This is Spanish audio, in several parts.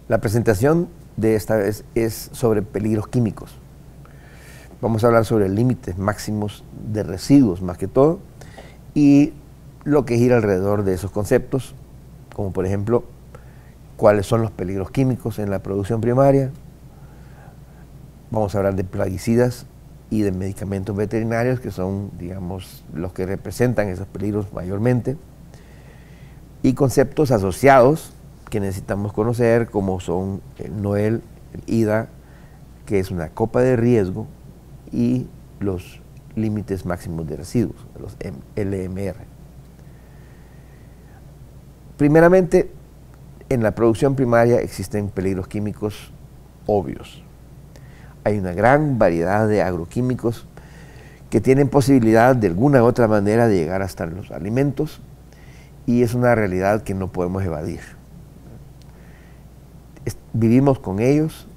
La presentación de esta vez es sobre peligros químicos. Vamos a hablar sobre límites máximos de residuos más que todo y lo que gira alrededor de esos conceptos, como por ejemplo, cuáles son los peligros químicos en la producción primaria. Vamos a hablar de plaguicidas y de medicamentos veterinarios, que son, digamos, los que representan esos peligros mayormente, y conceptos asociados que necesitamos conocer, como son el NOEL, el IDA, que es una copa de riesgo, y los límites máximos de residuos, los LMR. Primeramente, en la producción primaria existen peligros químicos obvios. Hay una gran variedad de agroquímicos que tienen posibilidad de alguna u otra manera de llegar hasta los alimentos, y es una realidad que no podemos evadir. Vivimos con ellos,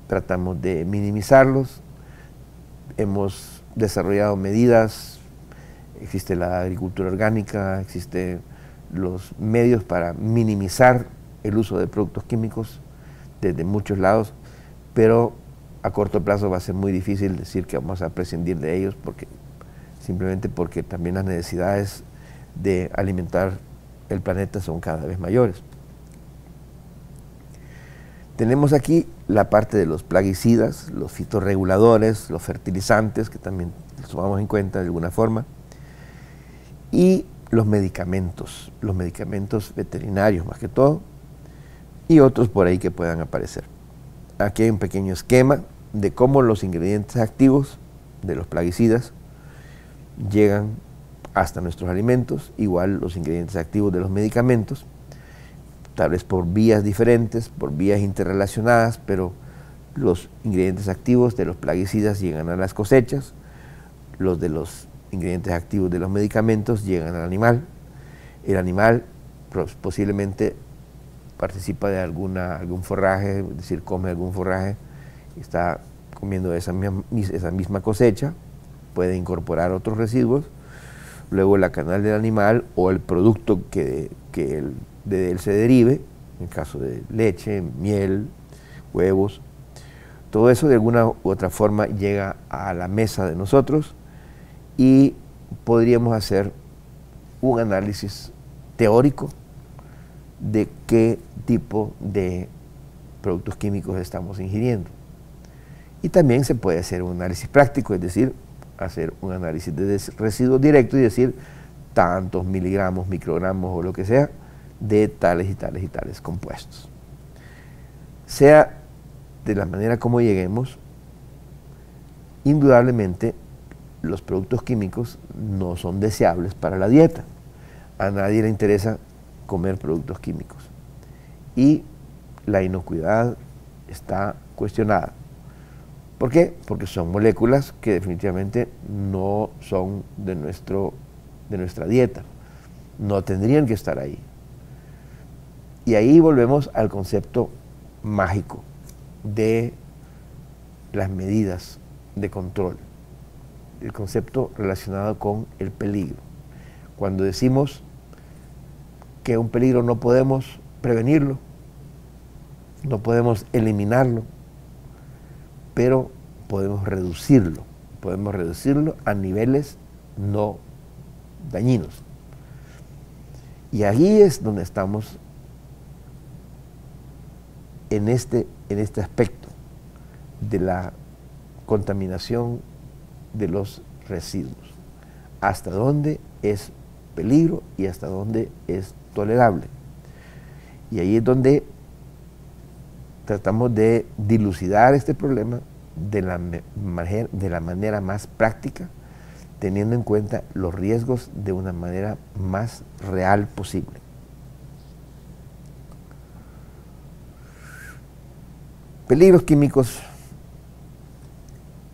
tratamos de minimizarlos, hemos desarrollado medidas, existe la agricultura orgánica, existen los medios para minimizar el uso de productos químicos desde muchos lados, pero a corto plazo va a ser muy difícil decir que vamos a prescindir de ellos, simplemente porque también las necesidades de alimentar el planeta son cada vez mayores. Tenemos aquí la parte de los plaguicidas, los fitorreguladores, los fertilizantes, que también los tomamos en cuenta de alguna forma, y los medicamentos veterinarios más que todo, y otros por ahí que puedan aparecer. Aquí hay un pequeño esquema de cómo los ingredientes activos de los plaguicidas llegan hasta nuestros alimentos, igual los ingredientes activos de los medicamentos, tal vez por vías diferentes, por vías interrelacionadas, pero los ingredientes activos de los plaguicidas llegan a las cosechas, los de los ingredientes activos de los medicamentos llegan al animal. El animal posiblemente participa de algún forraje, es decir, come algún forraje, está comiendo esa misma cosecha, puede incorporar otros residuos, luego la canal del animal o el producto que de él se derive, en caso de leche, miel, huevos, todo eso de alguna u otra forma llega a la mesa de nosotros y podríamos hacer un análisis teórico de qué tipo de productos químicos estamos ingiriendo. Y también se puede hacer un análisis práctico, es decir, hacer un análisis de residuos directos y decir tantos miligramos, microgramos o lo que sea de tales y tales y tales compuestos. Sea de la manera como lleguemos, indudablemente los productos químicos no son deseables para la dieta. A nadie le interesa comer productos químicos. Y la inocuidad está cuestionada. ¿Por qué? Porque son moléculas que definitivamente no son de nuestra dieta. No tendrían que estar ahí. Y ahí volvemos al concepto mágico de las medidas de control, el concepto relacionado con el peligro. Cuando decimos que un peligro no podemos prevenirlo, no podemos eliminarlo, pero podemos reducirlo a niveles no dañinos. Y ahí es donde estamos en este aspecto de la contaminación de los residuos. Hasta dónde es peligro y hasta dónde es tolerable. Y ahí es donde tratamos de dilucidar este problema de la manera más práctica, teniendo en cuenta los riesgos de una manera más real posible. Peligros químicos.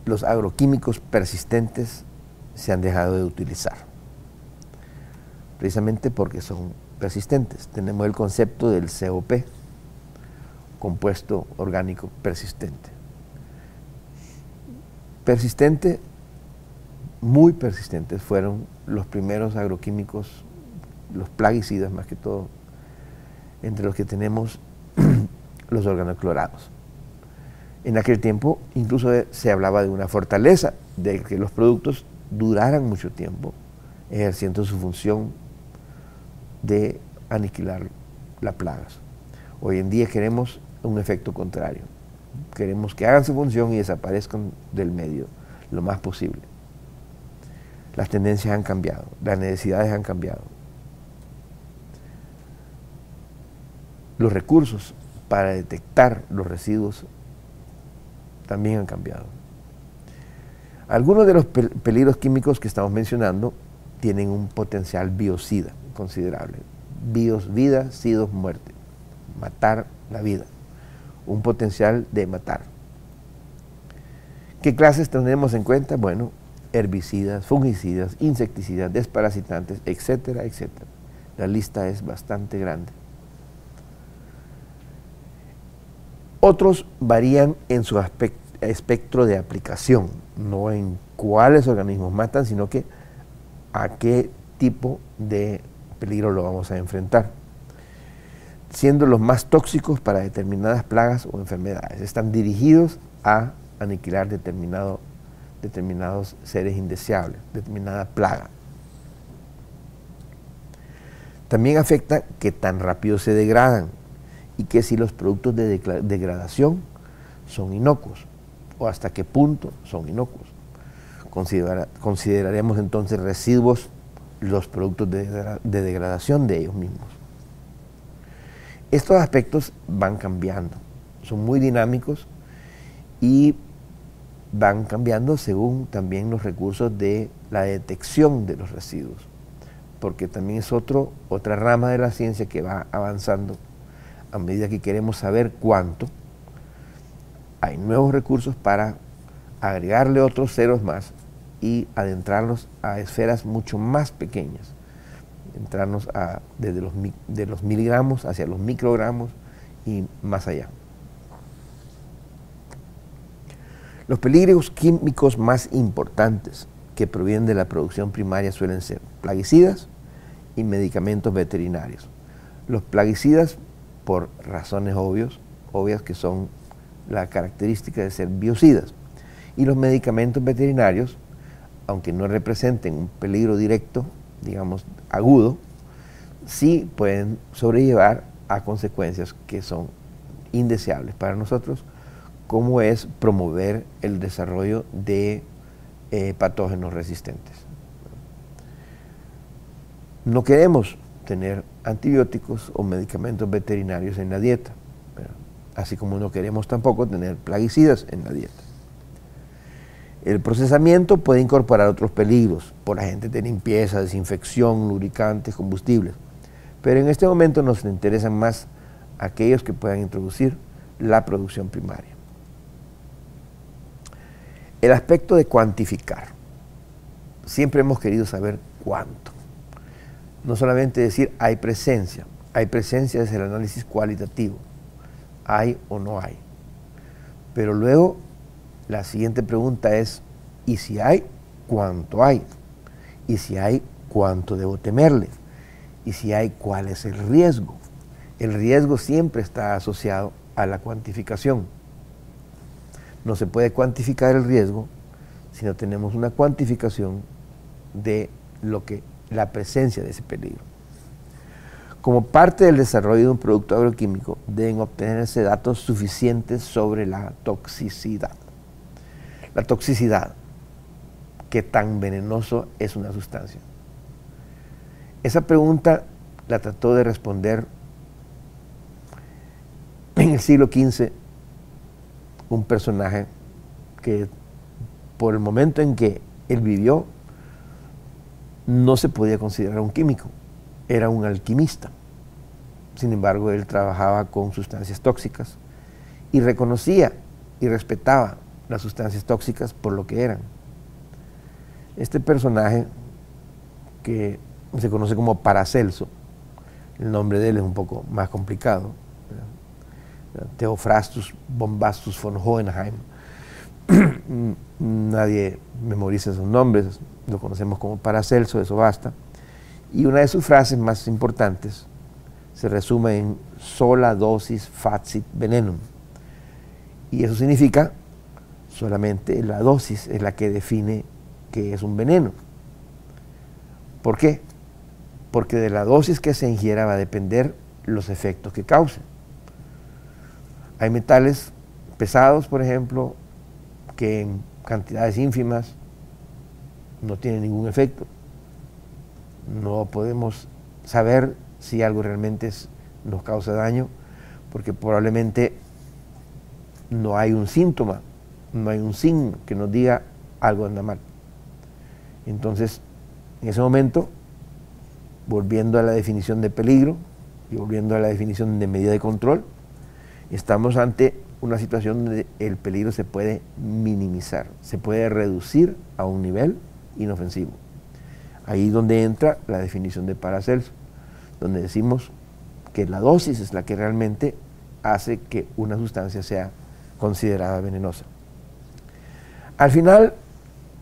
Los agroquímicos persistentes se han dejado de utilizar, precisamente porque son persistentes. Tenemos el concepto del COP, compuesto orgánico persistente. Persistente, muy persistentes fueron los primeros agroquímicos, los plaguicidas más que todo, entre los que tenemos los organoclorados. En aquel tiempo incluso se hablaba de una fortaleza, de que los productos duraran mucho tiempo, ejerciendo su función de aniquilar las plagas. Hoy en día queremos un efecto contrario. Queremos que hagan su función y desaparezcan del medio lo más posible. Las tendencias han cambiado, las necesidades han cambiado. Los recursos para detectar los residuos también han cambiado. Algunos de los peligros químicos que estamos mencionando tienen un potencial biocida considerable. Bios, vida, sidos, muerte. Matar la vida. Un potencial de matar. ¿Qué clases tenemos en cuenta? Bueno, herbicidas, fungicidas, insecticidas, desparasitantes, etcétera, etcétera. La lista es bastante grande. Otros varían en su espectro de aplicación, no en cuáles organismos matan, sino que a qué tipo de peligro lo vamos a enfrentar, siendo los más tóxicos para determinadas plagas o enfermedades. Están dirigidos a aniquilar determinados seres indeseables, determinada plaga. También afecta qué tan rápido se degradan y que si los productos de degradación son inocuos o hasta qué punto son inocuos. Consideraremos entonces residuos los productos de degradación de ellos mismos. Estos aspectos van cambiando, son muy dinámicos y van cambiando según también los recursos de la detección de los residuos, porque también es otra rama de la ciencia que va avanzando a medida que queremos saber cuánto. Hay nuevos recursos para agregarle otros ceros más y adentrarnos a esferas mucho más pequeñas, entrarnos desde los miligramos hacia los microgramos y más allá. Los peligros químicos más importantes que provienen de la producción primaria suelen ser plaguicidas y medicamentos veterinarios. Los plaguicidas, por razones obvias que son la característica de ser biocidas, y los medicamentos veterinarios, aunque no representen un peligro directo, digamos agudo, sí pueden sobrellevar a consecuencias que son indeseables para nosotros, como es promover el desarrollo de patógenos resistentes. No queremos tener antibióticos o medicamentos veterinarios en la dieta, así como no queremos tampoco tener plaguicidas en la dieta. El procesamiento puede incorporar otros peligros por agentes de limpieza, desinfección, lubricantes, combustibles, pero en este momento nos interesan más aquellos que puedan introducir la producción primaria. El aspecto de cuantificar. Siempre hemos querido saber cuánto. No solamente decir hay presencia es el análisis cualitativo, hay o no hay. Pero luego la siguiente pregunta es, ¿y si hay, cuánto hay? ¿Y si hay, cuánto debo temerle? ¿Y si hay, cuál es el riesgo? El riesgo siempre está asociado a la cuantificación. No se puede cuantificar el riesgo si no tenemos una cuantificación de la presencia de ese peligro. Como parte del desarrollo de un producto agroquímico, deben obtenerse datos suficientes sobre la toxicidad. La toxicidad, ¿qué tan venenoso es una sustancia? Esa pregunta la trató de responder en el siglo XV un personaje que por el momento en que él vivió no se podía considerar un químico, era un alquimista. Sin embargo, él trabajaba con sustancias tóxicas y reconocía y respetaba las sustancias tóxicas por lo que eran. Este personaje, que se conoce como Paracelso, el nombre de él es un poco más complicado, Theophrastus Bombastus von Hohenheim. Nadie memoriza esos nombres, lo conocemos como Paracelso, eso basta. Y una de sus frases más importantes se resume en sola dosis facit venenum. Y eso significa solamente la dosis es la que define que es un veneno. ¿Por qué? Porque de la dosis que se ingiera va a depender los efectos que cause. Hay metales pesados, por ejemplo, que en cantidades ínfimas no tienen ningún efecto. No podemos saber si algo realmente nos causa daño, porque probablemente no hay un síntoma, no hay un signo que nos diga algo anda mal. Entonces, en ese momento, volviendo a la definición de peligro y volviendo a la definición de medida de control, estamos ante una situación donde el peligro se puede minimizar, se puede reducir a un nivel inofensivo. Ahí donde entra la definición de Paracelso, donde decimos que la dosis es la que realmente hace que una sustancia sea considerada venenosa. Al final,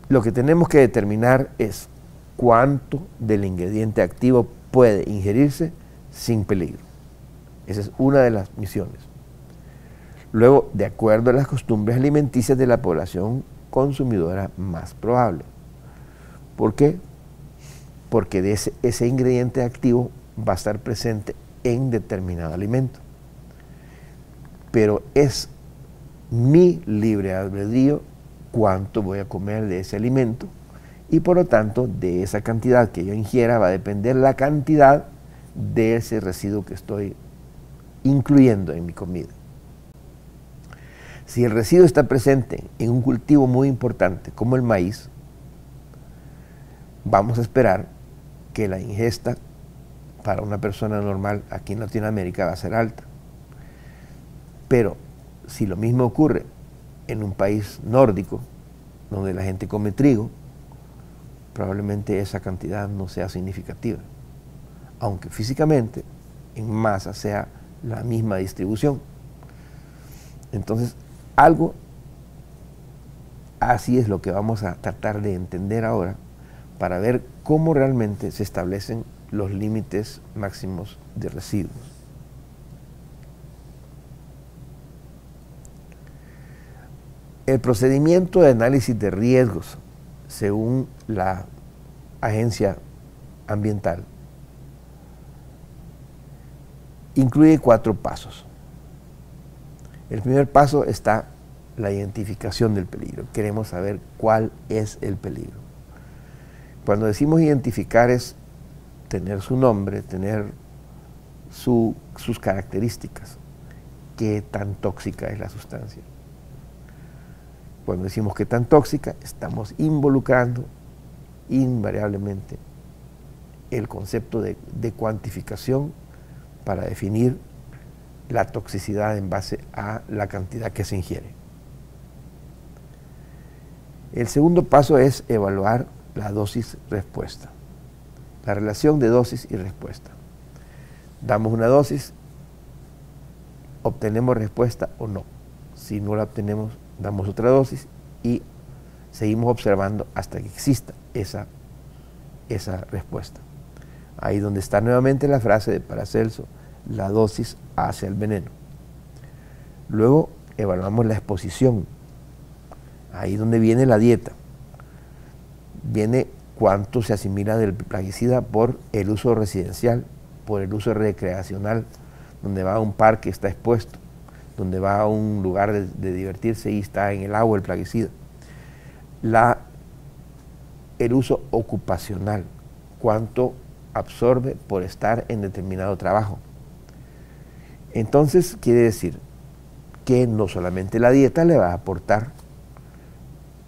lo que tenemos que determinar es cuánto del ingrediente activo puede ingerirse sin peligro. Esa es una de las misiones. Luego, de acuerdo a las costumbres alimenticias de la población consumidora más probable. ¿Por qué? Porque ese ingrediente activo va a estar presente en determinado alimento. Pero es mi libre albedrío cuánto voy a comer de ese alimento, y por lo tanto de esa cantidad que yo ingiera va a depender la cantidad de ese residuo que estoy incluyendo en mi comida. Si el residuo está presente en un cultivo muy importante como el maíz, vamos a esperar que la ingesta para una persona normal aquí en Latinoamérica va a ser alta. Pero si lo mismo ocurre en un país nórdico, donde la gente come trigo, probablemente esa cantidad no sea significativa, aunque físicamente en masa sea la misma distribución. Entonces, algo así es lo que vamos a tratar de entender ahora para ver cómo realmente se establecen los límites máximos de residuos. El procedimiento de análisis de riesgos, según la agencia ambiental, incluye 4 pasos. El primer paso está la identificación del peligro. Queremos saber cuál es el peligro. Cuando decimos identificar es tener su nombre, tener sus características, qué tan tóxica es la sustancia. Cuando decimos qué tan tóxica, estamos involucrando invariablemente el concepto de cuantificación para definir la toxicidad en base a la cantidad que se ingiere. El segundo paso es evaluar la dosis-respuesta, la relación de dosis y respuesta. Damos una dosis, obtenemos respuesta o no. Si no la obtenemos, damos otra dosis y seguimos observando hasta que exista esa respuesta. Ahí donde está nuevamente la frase de Paracelso, la dosis hace el veneno. Luego evaluamos la exposición. Ahí donde viene la dieta. Viene cuánto se asimila del plaguicida por el uso residencial, por el uso recreacional, donde va a un parque está expuesto, donde va a un lugar de divertirse y está en el agua el plaguicida. El uso ocupacional, cuánto absorbe por estar en determinado trabajo. Entonces quiere decir que no solamente la dieta le va a aportar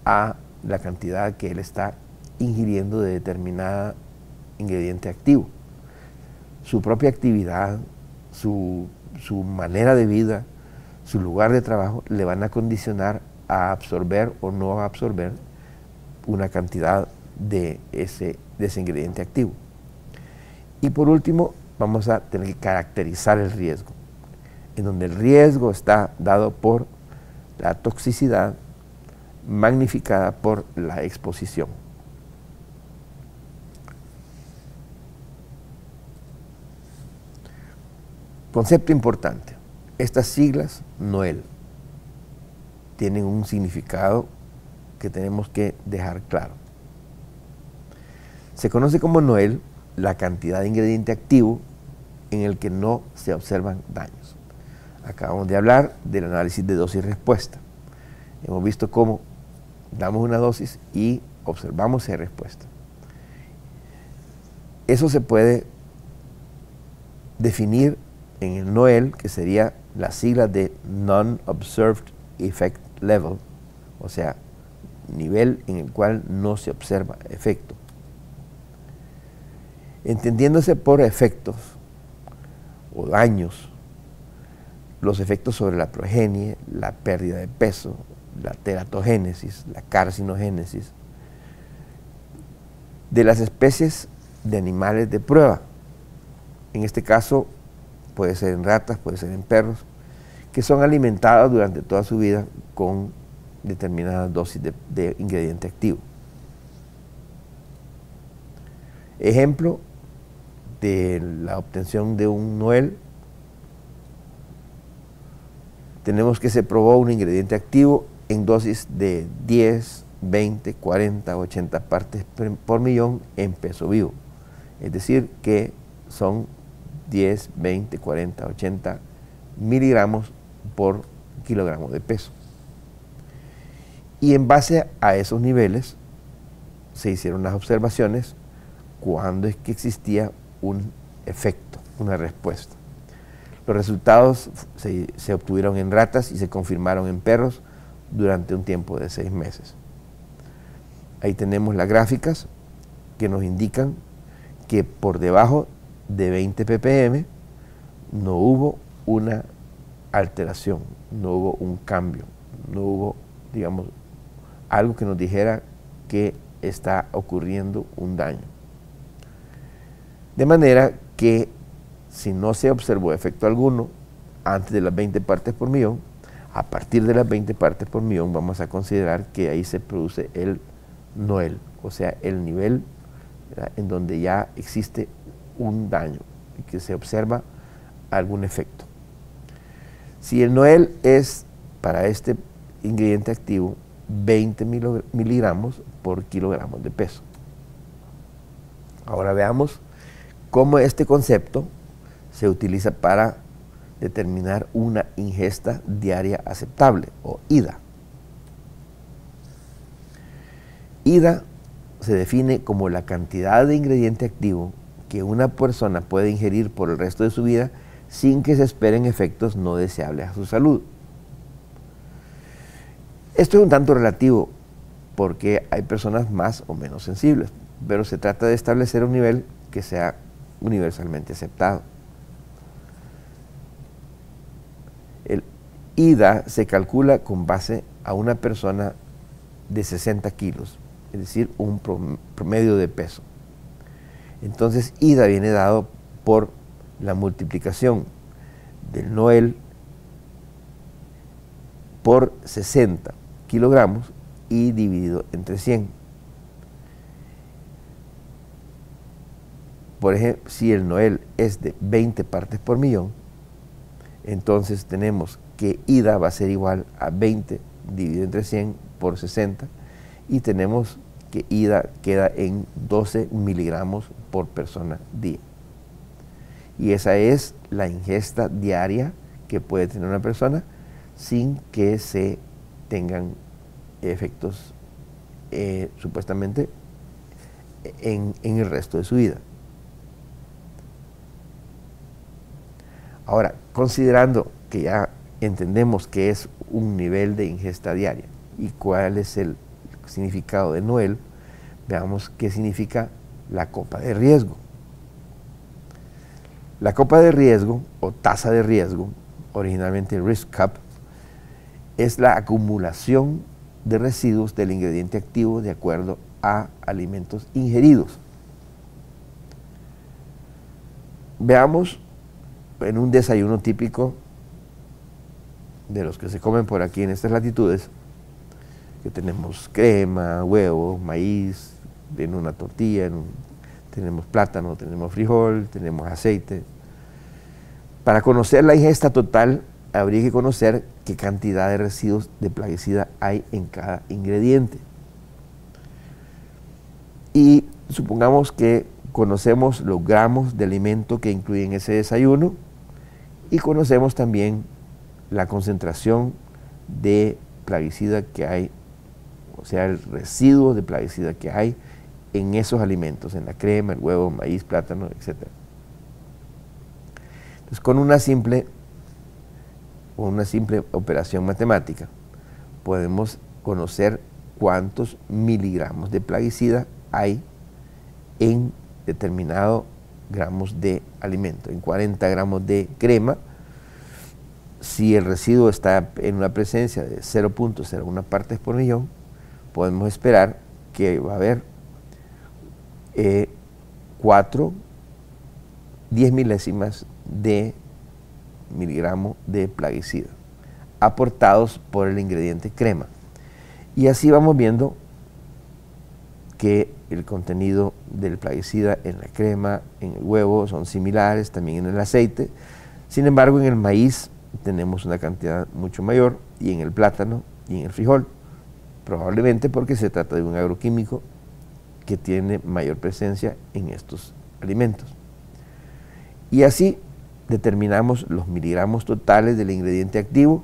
a la cantidad que él está ingiriendo de determinado ingrediente activo. Su propia actividad, su manera de vida, su lugar de trabajo le van a condicionar a absorber o no a absorber una cantidad de ese ingrediente activo. Y por último, vamos a tener que caracterizar el riesgo, en donde el riesgo está dado por la toxicidad magnificada por la exposición. Concepto importante. Estas siglas, Noel, tienen un significado que tenemos que dejar claro. Se conoce como Noel la cantidad de ingrediente activo en el que no se observan daños. Acabamos de hablar del análisis de dosis-respuesta. Hemos visto cómo damos una dosis y observamos si hay respuesta. Eso se puede definir en el Noel, que sería la sigla de Non-Observed Effect Level, o sea, nivel en el cual no se observa efecto. Entendiéndose por efectos o daños, los efectos sobre la progenie, la pérdida de peso, la teratogénesis, la carcinogénesis, de las especies de animales de prueba. En este caso puede ser en ratas, puede ser en perros, que son alimentados durante toda su vida con determinadas dosis de ingrediente activo. Ejemplo de la obtención de un Noel, tenemos que se probó un ingrediente activo en dosis de 10, 20, 40, 80 partes por millón en peso vivo. Es decir, que son 10, 20, 40, 80 miligramos por kilogramo de peso. Y en base a esos niveles se hicieron las observaciones cuando es que existía un efecto, una respuesta. Los resultados se obtuvieron en ratas y se confirmaron en perros durante un tiempo de 6 meses. Ahí tenemos las gráficas que nos indican que por debajo de 20 ppm no hubo una alteración, no hubo un cambio, no hubo, digamos, algo que nos dijera que está ocurriendo un daño. De manera que si no se observó efecto alguno antes de las 20 partes por millón, a partir de las 20 partes por millón vamos a considerar que ahí se produce el Noel, o sea, el nivel, ¿verdad?, en donde ya existe un daño y que se observa algún efecto. Si el Noel es para este ingrediente activo 20 miligramos por kilogramos de peso. Ahora veamos cómo este concepto se utiliza para determinar una ingesta diaria aceptable, o IDA. IDA se define como la cantidad de ingrediente activo que una persona puede ingerir por el resto de su vida sin que se esperen efectos no deseables a su salud. Esto es un tanto relativo porque hay personas más o menos sensibles, pero se trata de establecer un nivel que sea universalmente aceptado. El IDA se calcula con base a una persona de 60 kilos, es decir, un promedio de peso. Entonces, IDA viene dado por la multiplicación del Noel por 60 kilogramos y dividido entre 100. Por ejemplo, si el Noel es de 20 partes por millón, entonces tenemos que IDA va a ser igual a 20 dividido entre 100 por 60 y tenemos que IDA queda en 12 miligramos por persona día. Y esa es la ingesta diaria que puede tener una persona sin que se tengan efectos supuestamente en el resto de su vida. Ahora, considerando que ya entendemos qué es un nivel de ingesta diaria y cuál es el significado de Noel, veamos qué significa la copa de riesgo. La copa de riesgo o tasa de riesgo, originalmente Risk Cup, es la acumulación de residuos del ingrediente activo de acuerdo a alimentos ingeridos. Veamos en un desayuno típico de los que se comen por aquí en estas latitudes, que tenemos crema, huevo, maíz, en una tortilla, tenemos plátano, tenemos frijol, tenemos aceite. Para conocer la ingesta total, habría que conocer qué cantidad de residuos de plaguicida hay en cada ingrediente. Y supongamos que conocemos los gramos de alimento que incluyen ese desayuno y conocemos también la concentración de plaguicida que hay, o sea, el residuo de plaguicida que hay en esos alimentos, en la crema, el huevo, maíz, plátano, etc. Entonces, con una simple operación matemática podemos conocer cuántos miligramos de plaguicida hay en determinado gramos de alimento. En 40 gramos de crema, si el residuo está en una presencia de 0.01 partes por millón, podemos esperar que va a haber 10 milésimas de miligramo de plaguicida aportados por el ingrediente crema. Y así vamos viendo que el contenido del plaguicida en la crema, en el huevo, son similares, también en el aceite. Sin embargo, en el maíz tenemos una cantidad mucho mayor, y en el plátano y en el frijol, probablemente porque se trata de un agroquímico que tiene mayor presencia en estos alimentos. Y así determinamos los miligramos totales del ingrediente activo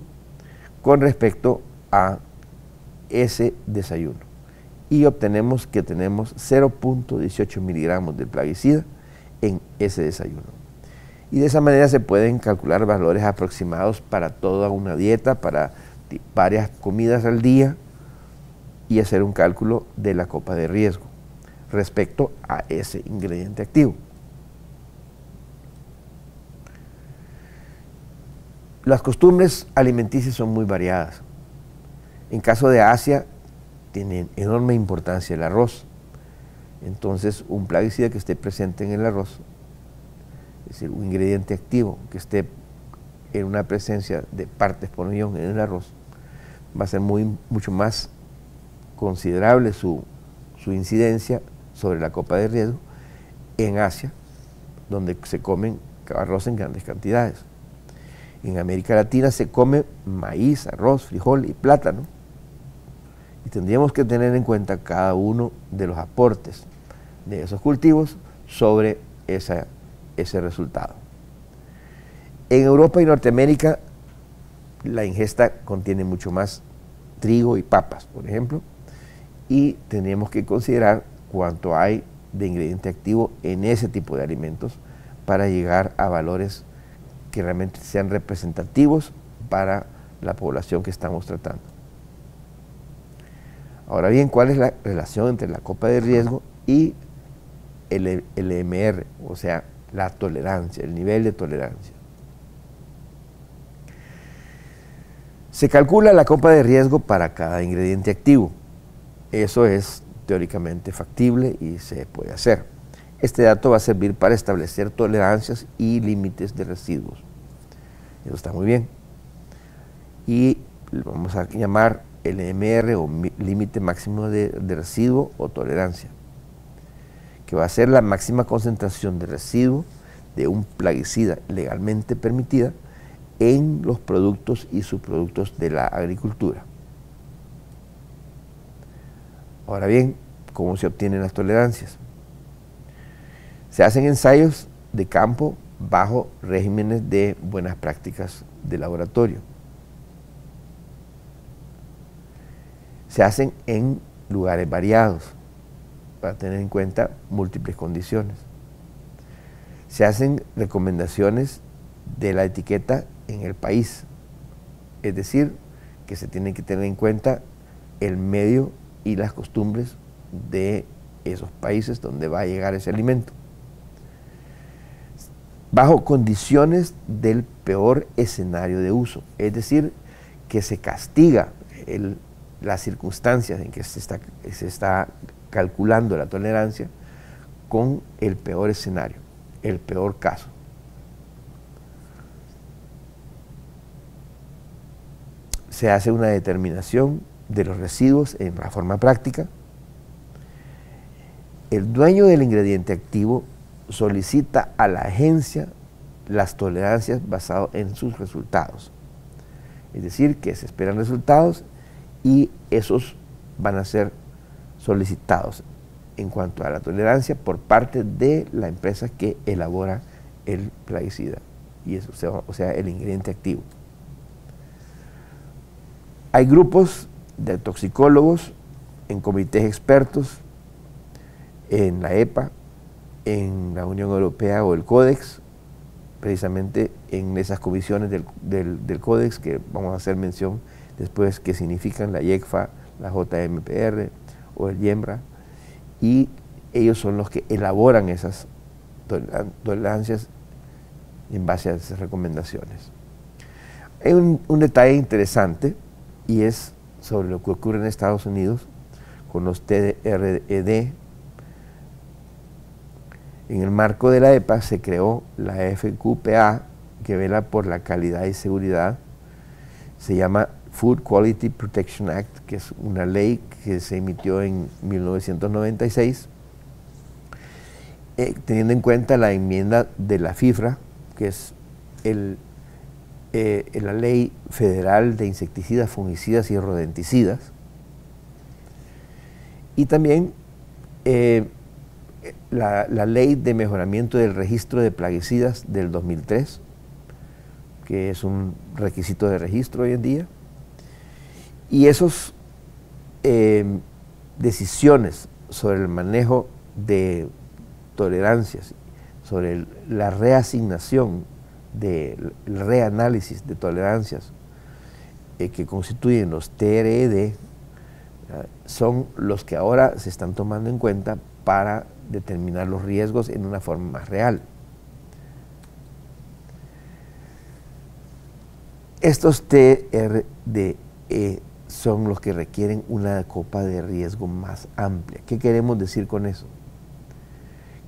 con respecto a ese desayuno. Y obtenemos que tenemos 0.18 miligramos de plaguicida en ese desayuno. Y de esa manera se pueden calcular valores aproximados para toda una dieta, para varias comidas al día, y hacer un cálculo de la copa de riesgo respecto a ese ingrediente activo. Las costumbres alimenticias son muy variadas. En caso de Asia, tiene enorme importancia el arroz. Entonces, un plaguicida que esté presente en el arroz, es decir, un ingrediente activo que esté en una presencia de partes por millón en el arroz, va a ser mucho más considerable su incidencia sobre la copa de riesgo en Asia, donde se comen arroz en grandes cantidades. En América Latina se come maíz, arroz, frijol y plátano, y tendríamos que tener en cuenta cada uno de los aportes de esos cultivos sobre ese resultado. En Europa y Norteamérica la ingesta contiene mucho más trigo y papas, por ejemplo, y tendríamos que considerar cuánto hay de ingrediente activo en ese tipo de alimentos para llegar a valores que realmente sean representativos para la población que estamos tratando. Ahora bien, ¿cuál es la relación entre la copa de riesgo y el MR, o sea, la tolerancia, el nivel de tolerancia? Se calcula la copa de riesgo para cada ingrediente activo. Eso es teóricamente factible y se puede hacer. Este dato va a servir para establecer tolerancias y límites de residuos. Eso está muy bien. Y lo vamos a llamar LMR, o límite máximo de residuo o tolerancia, que va a ser la máxima concentración de residuo de un plaguicida legalmente permitida en los productos y subproductos de la agricultura. Ahora bien, ¿cómo se obtienen las tolerancias? Se hacen ensayos de campo bajo regímenes de buenas prácticas de laboratorio. Se hacen en lugares variados para tener en cuenta múltiples condiciones. Se hacen recomendaciones de la etiqueta en el país, es decir, que se tiene que tener en cuenta el medio y las costumbres de esos países donde va a llegar ese alimento, bajo condiciones del peor escenario de uso, es decir, que se castiga las circunstancias en que se está calculando la tolerancia con el peor escenario, el peor caso. Se hace una determinación de los residuos en la forma práctica. El dueño del ingrediente activo solicita a la agencia las tolerancias basadas en sus resultados. Es decir, que se esperan resultados y esos van a ser solicitados en cuanto a la tolerancia por parte de la empresa que elabora el plaguicida, y eso, o sea, el ingrediente activo. Hay grupos de toxicólogos en comités expertos, en la EPA, en la Unión Europea o el Códex, precisamente en esas comisiones del Códex que vamos a hacer mención después, que significan la IECFA, la JMPR o el IEMRA, y ellos son los que elaboran esas tolerancias en base a esas recomendaciones. Hay un detalle interesante, y es sobre lo que ocurre en Estados Unidos con los TRED. En el marco de la EPA se creó la FQPA, que vela por la calidad y seguridad. Se llama Food Quality Protection Act, que es una ley que se emitió en 1996, teniendo en cuenta la enmienda de la FIFRA, que es la Ley Federal de Insecticidas, Fungicidas y Rodenticidas, y también la Ley de Mejoramiento del Registro de Plaguicidas del 2003, que es un requisito de registro hoy en día, y esas decisiones sobre el manejo de tolerancias, sobre la reasignación, el reanálisis de tolerancias que constituyen los TRED, son los que ahora se están tomando en cuenta para determinar los riesgos en una forma más real. Estos TRDE son los que requieren una copa de riesgo más amplia. ¿Qué queremos decir con eso?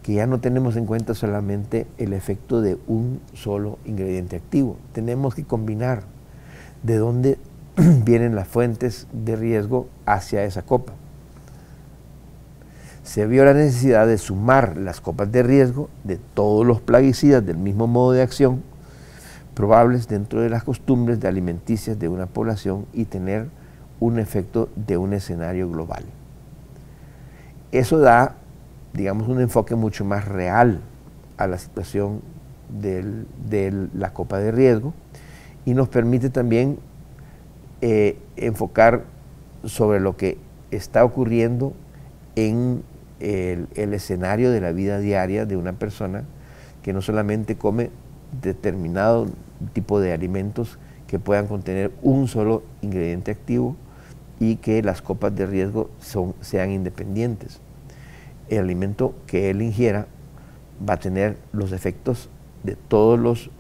Que ya no tenemos en cuenta solamente el efecto de un solo ingrediente activo. Tenemos que combinar de dónde vienen las fuentes de riesgo hacia esa copa. Se vio la necesidad de sumar las copas de riesgo de todos los plaguicidas del mismo modo de acción probables dentro de las costumbres de alimenticias de una población y tener un efecto de un escenario global. Eso da, digamos, un enfoque mucho más real a la situación de la copa de riesgo, y nos permite también enfocar sobre lo que está ocurriendo en el escenario de la vida diaria de una persona que no solamente come determinado tipo de alimentos que puedan contener un solo ingrediente activo y que las copas de riesgo sean independientes. El alimento que él ingiera va a tener los efectos de todos los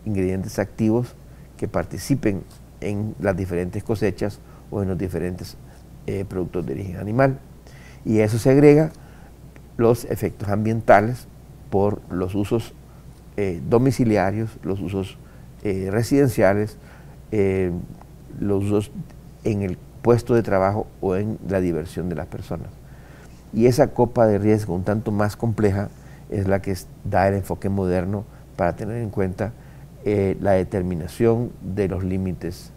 ingredientes activos que participen en las diferentes cosechas o en los diferentes productos de origen animal. Y a eso se agrega los efectos ambientales por los usos domiciliarios, los usos residenciales, los usos en el puesto de trabajo o en la diversión de las personas. Y esa copa de riesgo un tanto más compleja es la que da el enfoque moderno para tener en cuenta la determinación de los límites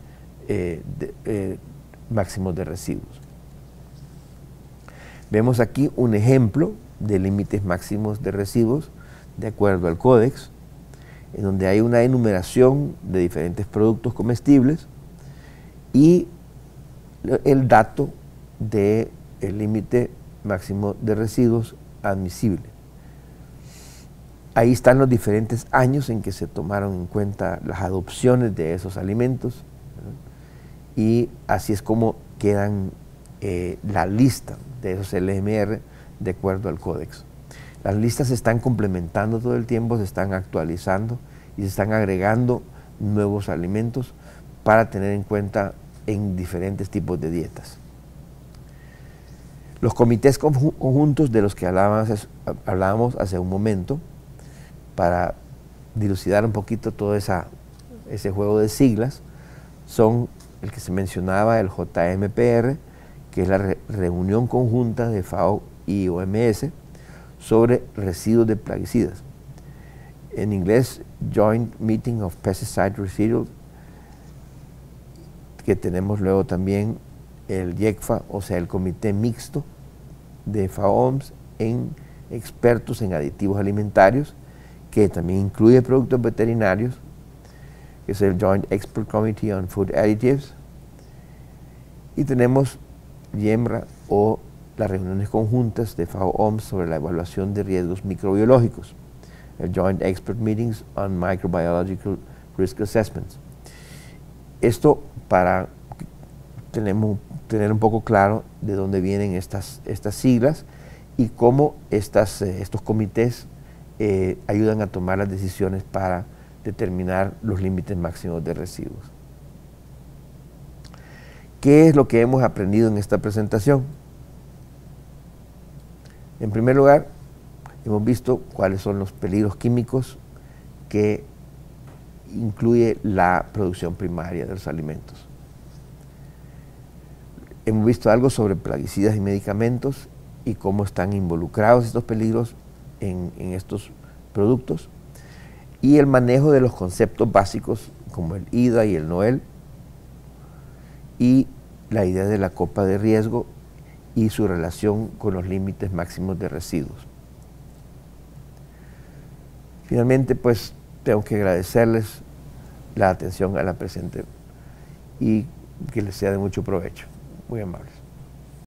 máximos de residuos. Vemos aquí un ejemplo de límites máximos de residuos de acuerdo al Códex, en donde hay una enumeración de diferentes productos comestibles y el dato del límite máximo de residuos admisible. Ahí están los diferentes años en que se tomaron en cuenta las adopciones de esos alimentos, ¿no? Y así es como quedan la lista de esos LMR de acuerdo al Códex. Las listas se están complementando todo el tiempo, se están actualizando y se están agregando nuevos alimentos para tener en cuenta en diferentes tipos de dietas. Los comités conjuntos de los que hablábamos hace un momento, para dilucidar un poquito todo ese juego de siglas, son el que se mencionaba, el JMPR, que es la reunión conjunta de FAO y OMS sobre residuos de plaguicidas. en inglés Joint Meeting of Pesticide Residuals, que tenemos luego también el IECFA, o sea, el Comité Mixto de FAO-OMS en expertos en aditivos alimentarios, que también incluye productos veterinarios, que es el Joint Expert Committee on Food Additives, y tenemos YEMRA, o las reuniones conjuntas de FAO-OMS sobre la evaluación de riesgos microbiológicos, el Joint Expert Meetings on Microbiological Risk Assessments. Esto para tener un poco claro de dónde vienen estas siglas y cómo estos comités ayudan a tomar las decisiones para determinar los límites máximos de residuos. ¿Qué es lo que hemos aprendido en esta presentación? En primer lugar, hemos visto cuáles son los peligros químicos que incluye la producción primaria de los alimentos. Hemos visto algo sobre plaguicidas y medicamentos y cómo están involucrados estos peligros en estos productos, y el manejo de los conceptos básicos como el IDA y el NOEL, y la idea de la copa de riesgo y su relación con los límites máximos de residuos. Finalmente, pues, tengo que agradecerles la atención a la presente y que les sea de mucho provecho. Muy amables.